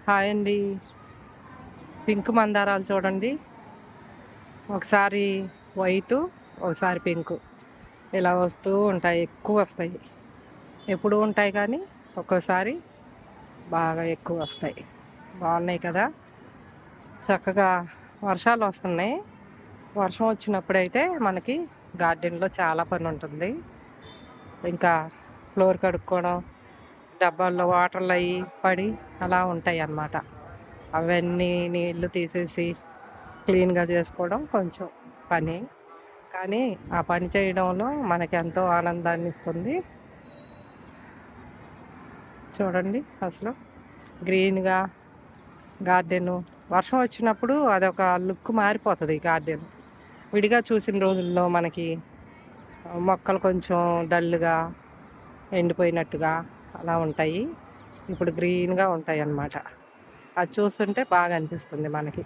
Hi అండి. Pink మందారాలు చూడండి. ఒకసారి వైటు, ఒకసారి పింకు ఇలా వస్తూ ఉంటాయి. ఎక్కువ వస్తాయి. ఎప్పుడూ ఉంటాయి కానీ ఒక్కోసారి బాగా ఎక్కువ వస్తాయి. బాగున్నాయి కదా. చక్కగా వర్షాలు వస్తున్నాయి. వర్షం వచ్చినప్పుడైతే మనకి గార్డెన్లో చాలా పని ఉంటుంది. ఇంకా ఫ్లోర్ కడుక్కోవడం, డబ్బాల్లో వాటర్లు అవి పడి అలా ఉంటాయి అన్నమాట. అవన్నీ నీళ్లు తీసేసి క్లీన్గా చేసుకోవడం కొంచెం పని. కానీ ఆ పని చేయడంలో మనకి ఎంతో ఆనందాన్ని ఇస్తుంది. చూడండి అసలు గ్రీన్గా గార్డెను వర్షం వచ్చినప్పుడు అదొక లుక్ మారిపోతుంది. గార్డెన్ విడిగా చూసిన రోజుల్లో మనకి మొక్కలు కొంచెం డల్గా ఎండిపోయినట్టుగా అలా ఉంటాయి. ఇప్పుడు గ్రీన్గా ఉంటాయి అన్నమాట. అది చూస్తుంటే బాగా అనిపిస్తుంది మనకి.